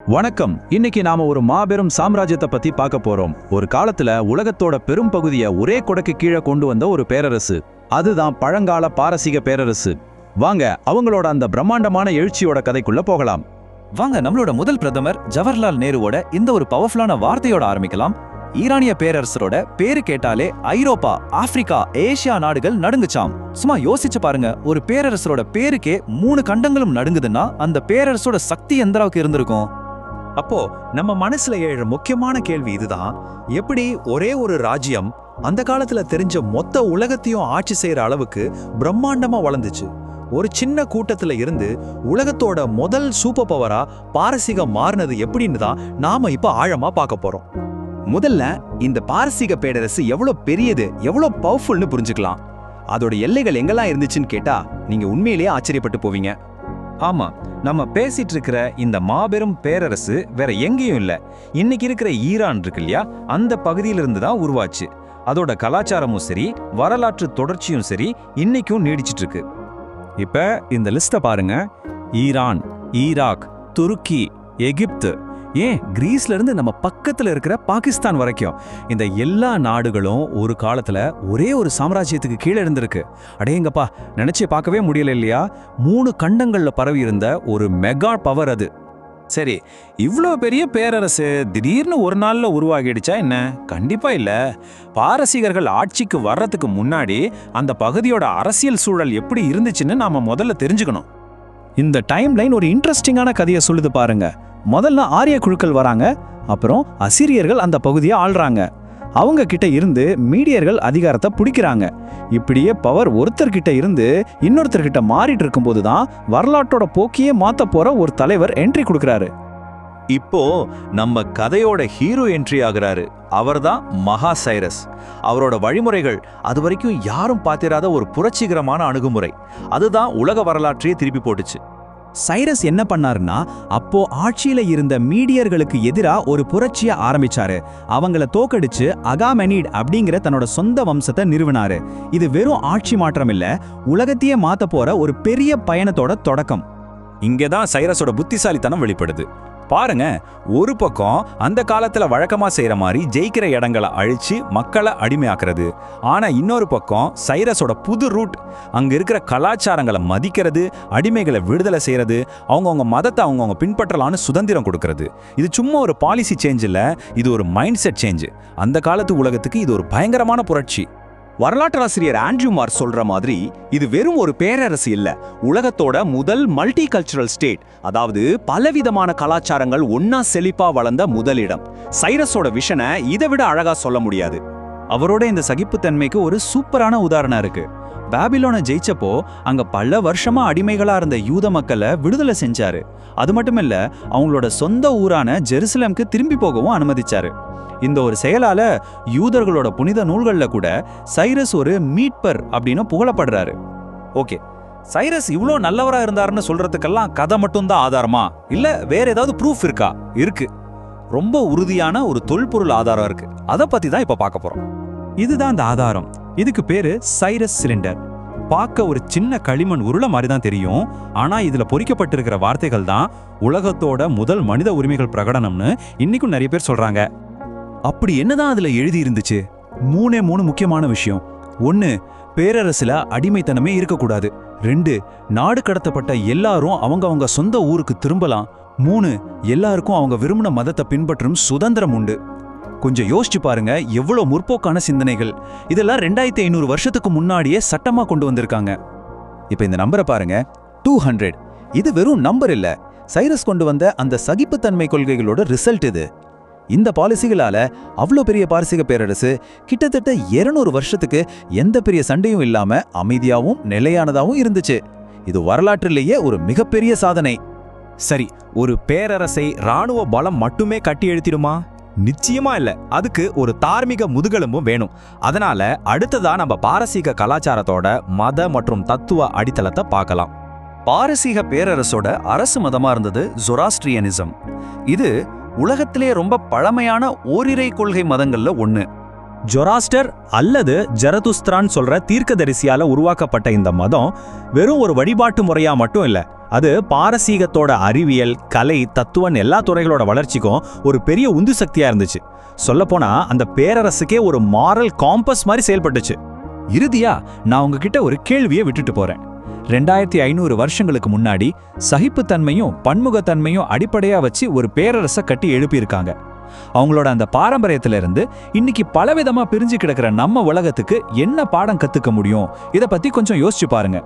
வணக்கம். இன்னைக்கு நாம ஒரு மாபெரும் சாம்ராஜ்யத்தை பத்தி பார்க்க போறோம். ஒரு காலத்துல உலகத்தோட பெரும் பகுதியை ஒரே கொடைக்கு கீழே கொண்டு வந்த ஒரு பேரரசு. அதுதான் பழங்கால பாரசீக பேரரசு. வாங்க அவங்களோட அந்த பிரம்மாண்டமான எழுச்சியோட கதைக்குள்ள போகலாம். வாங்க நம்மளோட முதல் பிரதமர் ஜவஹர்லால் நேருவோட இந்த ஒரு பவர்ஃபுல்லான வார்த்தையோட ஆரம்பிக்கலாம். ஈரானிய பேரரசரோட பேரு கேட்டாலே ஐரோப்பா, ஆப்பிரிக்கா, ஏசியா நாடுகள் நடுங்குச்சாம். சும்மா யோசிச்சு பாருங்க, ஒரு பேரரசரோட பேருக்கே 3 கண்டங்களும் நடுங்குதுன்னா அந்த பேரரசோட சக்தி எந்த அளவுக்கு இருந்திருக்கும்? அப்போ நம்ம மனசுல எழுற முக்கியமான கேள்வி இதுதான்: எப்படி ஒரே ஒரு ராஜ்யம் அந்த காலத்துல தெரிஞ்ச மொத்த உலகத்தையும் ஆட்சி செய்யற அளவுக்கு பிரம்மாண்டமா வளர்ந்துச்சு? ஒரு சின்ன கூட்டத்துல இருந்து உலகத்தோட முதல் சூப்பர் பவரா பாரசீகம் மாறினது எப்படின்னு தான் நாம இப்ப ஆழமா பார்க்க போறோம். முதல்ல இந்த பாரசீக பேரரசு எவ்வளவு பெரியது, எவ்வளவு பவர்ஃபுல்னு புரிஞ்சுக்கலாம். அதோட எல்லைகள் எங்கெல்லாம் இருந்துச்சுன்னு கேட்டா நீங்க உண்மையிலேயே ஆச்சரியப்பட்டு போவீங்க. ஆமா, நம்ம பேசிட்டு இருக்கிற இந்த மாபெரும் பேரரசு வேற எங்கேயும் இல்ல, இன்னைக்கு இருக்கிற ஈரான் இருக்கு இல்லையா, அந்த பகுதியிலிருந்து தான் உருவாச்சு. அதோட கலாச்சாரமும் சரி, வரலாற்று தொடர்ச்சியும் சரி, இன்னைக்கும் நீடிச்சிட்டு இருக்கு. இப்ப இந்த லிஸ்ட பாருங்க: ஈரான், ஈராக், துருக்கி, எகிப்து, ஏன் கிரீஸ்ல இருந்து நம்ம பக்கத்துல இருக்கிற பாகிஸ்தான் வரைக்கும் இந்த எல்லா நாடுகளும் ஒரு காலத்துல ஒரே ஒரு சாம்ராஜ்யத்துக்கு கீழே இருந்திருக்கு. அடேங்கப்பா, நினைச்சே பார்க்கவே முடியல இல்லையா? 3 கண்டங்கள்ல பரவி இருந்த ஒரு மெகா பவர் அது. சரி, இவ்வளோ பெரிய பேரரசு திடீர்னு ஒரு நாள்ல உருவாகிடுச்சா என்ன? கண்டிப்பா இல்ல. பாரசீகர்கள் ஆட்சிக்கு வர்றதுக்கு முன்னாடி அந்த பகுதியோட அரசியல் சூழல் எப்படி இருந்துச்சுன்னு நாம முதல்ல தெரிஞ்சுக்கணும். இந்த டைம் லைன் ஒரு இன்ட்ரெஸ்டிங்கான கதையை சொல்லுது பாருங்க. முதல்ல ஆரிய குழுக்கள் வராங்க, அப்புறம் அசிரியர்கள் அந்த பகுதியை ஆள்றாங்க. அவங்க கிட்ட இருந்து மீடியர்கள் அதிகாரத்தை பிடிக்கிறாங்க. இப்படியே பவர் ஒருத்தர்கிட்ட இருந்து இன்னொருத்தர்கிட்ட மாறிட்டு இருக்கும்போது தான் வரலாற்றோட போக்கியே மாத்த போற ஒரு தலைவர் என்ட்ரி கொடுக்கறாரு. இப்போ நம்ம கதையோட ஹீரோ என்ட்ரி ஆகுறாரு. அவர்தான் மகா சைரஸ். அவரோட வழிமுறைகள் அது வரைக்கும் யாரும் பார்த்திராத ஒரு புரட்சிகரமான அணுகுமுறை. அதுதான் உலக வரலாற்றையே திருப்பி போட்டுச்சு. சைரஸ் என்ன பண்ணாருன்னா, அப்போ ஆட்சியில இருந்த மீடியர்களுக்கு எதிரா ஒரு புரட்சியை ஆரம்பிச்சாரு. அவங்கள தோக்கடிச்சு அகாமெனிட் அப்படிங்கிற தன்னோட சொந்த வம்சத்தை நிறுவினாரு. இது வெறும் ஆட்சி மாற்றம் இல்ல, உலகத்தையே மாத்த போற ஒரு பெரிய பயணத்தோட தொடக்கம். இங்கதான் சைரஸோட புத்திசாலித்தனம் வெளிப்படுது. பாருங்க, ஒரு பக்கம் அந்த காலத்துல வழக்கமா செய்யற மாதிரி ஜெயிக்கிற இடங்களை அழிச்சு மக்களை அடிமையாக்குறது. ஆனா இன்னொரு பக்கம் சைரஸோட புது ரூட், அங்க இருக்கிற கலாச்சாரங்களை மதிக்கிறது, அடிமைகளை விடுதலை செய்யறது, அவங்கவுங்க மதத்தை அவங்கவுங்க பின்பற்றலான்னு சுதந்திரம் கொடுக்கறது. இது சும்மா ஒரு பாலிசி சேஞ்ச் இல்ல, இது ஒரு மைண்ட் செட் சேஞ்ச். அந்த காலத்து உலகத்துக்கு இது ஒரு பயங்கரமான புரட்சி. வரலாற்றாசிரியர் ஆண்ட்ரூ மார் சொல்ற மாதிரி இது வெறும் ஒரு பேரரசு இல்ல, உலகத்தோட முதல் மல்டி கல்ச்சுரல் ஸ்டேட். அதாவது பலவிதமான கலாச்சாரங்கள் ஒன்னா செழிப்பா வளர்ந்த முதலிடம். சைரஸோட விஷனை இதை விட அழகா சொல்ல முடியாது. அவரோட இந்த சகிப்புத்தன்மைக்கு ஒரு சூப்பரான உதாரணம் இருக்கு. பாபிலோனை ஜெயிச்சப்போ அங்க பல வருஷமா அடிமைகளா இருந்த யூத மக்களை விடுதலை செஞ்சாரு. அது மட்டும் இல்ல, அவங்களோட சொந்த ஊரான ஜெருசலேமுக்கு திரும்பி போகவும் அனுமதிச்சாரு. இந்த ஒரு செயலால யூதர்களோட புனித நூல்கள்ல கூட சைரஸ் ஒரு மீட்பர் அப்படின்னு புகழப்படுறாரு. ஓகே, சைரஸ் இவ்ளோ நல்லவரா இருந்தாருன்னு சொல்றதுக்கெல்லாம் கதை மட்டும்தான் ஆதாரமா, இல்ல வேற ஏதாவது ப்ரூஃப் இருக்கா? இருக்கு. ரொம்ப உறுதியான ஒரு தொல்பொருள் ஆதாரம் இருக்கு. அதை பத்தி தான் இப்ப பார்க்க போறோம். இதுதான் அந்த ஆதாரம். இதுக்கு பேரு சைரஸ் சிலிண்டர். பார்க்க ஒரு சின்ன களிமண் உருளை மாதிரி தான் தெரியும். ஆனா இதுல பொறிக்கப்பட்டிருக்கிற வார்த்தைகள் தான் உலகத்தோட முதல் மனித உரிமைகள் பிரகடனம்னு இன்னைக்கும் நிறைய பேர் சொல்றாங்க. அப்படி என்னதான் அதுல எழுதி இருந்துச்சு? 3 முக்கியமான விஷயம். 1, பேரரசுல அடிமைத்தனமே இருக்கக்கூடாது. 2, நாடு கடத்தப்பட்ட எல்லாரும் அவங்க சொந்த ஊருக்கு திரும்பலாம். 3, எல்லாருக்கும் அவங்க விரும்பின மதத்தை பின்பற்றும் சுதந்திரம் உண்டு. கொஞ்சம் யோசிச்சு பாருங்க, எவ்வளவு முற்போக்கான சிந்தனைகள். இதெல்லாம் 2500 வருஷத்துக்கு முன்னாடியே சட்டமா கொண்டு வந்திருக்காங்க. இப்ப இந்த நம்பரை பாருங்க, 200. இது வெறும் நம்பர் இல்ல, சைரஸ் கொண்டு வந்த அந்த சகிப்புத்தன்மை கொள்கைகளோட ரிசல்ட் இது. இந்த பாலிசிகளால அவ்வளோ பெரிய பாரசீக பேரரசு கிட்டத்தட்ட 200 வருஷத்துக்கு எந்த பெரிய சண்டையும் இல்லாம அமைதியாவும் நிலையானதாவும் இருந்துச்சு. இது வரலாற்றிலேயே ஒரு மிகப்பெரிய சாதனை. சரி, ஒரு பேரரசை ராணுவ பலம் மட்டுமே கட்டி எழுத்திடுமா? நிச்சயமா இல்ல. அதுக்கு ஒரு தார்மீக முதுகெலும்பும் வேணும். அதனால அடுத்ததா நம்ம பாரசீக கலாச்சாரத்தோட மத மற்றும் தத்துவ அடித்தளத்தை பார்க்கலாம். பாரசீக பேரரசோட அரசு மதமா இருந்தது ஜொராஸ்ட்ரியனிசம். இது உலகத்திலே ரொம்ப பழமையான ஓரிரை கொள்கை மதங்கள்ல ஒண்ணு. ஜொராஸ்டர் அல்லது ஜரதுஸ்திரான் சொல்ற தீர்க்கதரிசியால உருவாக்கப்பட்ட இந்த மதம் வெறும் ஒரு வழிபாட்டு முறையா மட்டும் இல்ல, அது பாரசீகத்தோட அறிவியல், கலை, தத்துவம் எல்லா துறைகளோட வளர்ச்சிக்கும் ஒரு பெரிய உந்து சக்தியா இருந்துச்சு. சொல்லப்போனா அந்த பேரரசுக்கே ஒரு மாரல் காம்பஸ் மாதிரி செயல்பட்டுச்சு. இறுதியா நான் உங்ககிட்ட ஒரு கேள்வியை விட்டுட்டு போறேன். 2500 வருஷங்களுக்கு முன்னாடி சகிப்புத்தன்மையும் பன்முகத்தன்மையும் அடிப்படையா வச்சு ஒரு பேரரசை கட்டி எழுப்பியிருக்காங்க. அவங்களோட அந்த பாரம்பரியத்துல இருந்து இன்னைக்கு பலவிதமா பிரிஞ்சு கிடக்கிற நம்ம உலகத்துக்கு என்ன பாடம் கத்துக்க முடியும்? இத பத்தி கொஞ்சம் யோசிச்சு பாருங்க.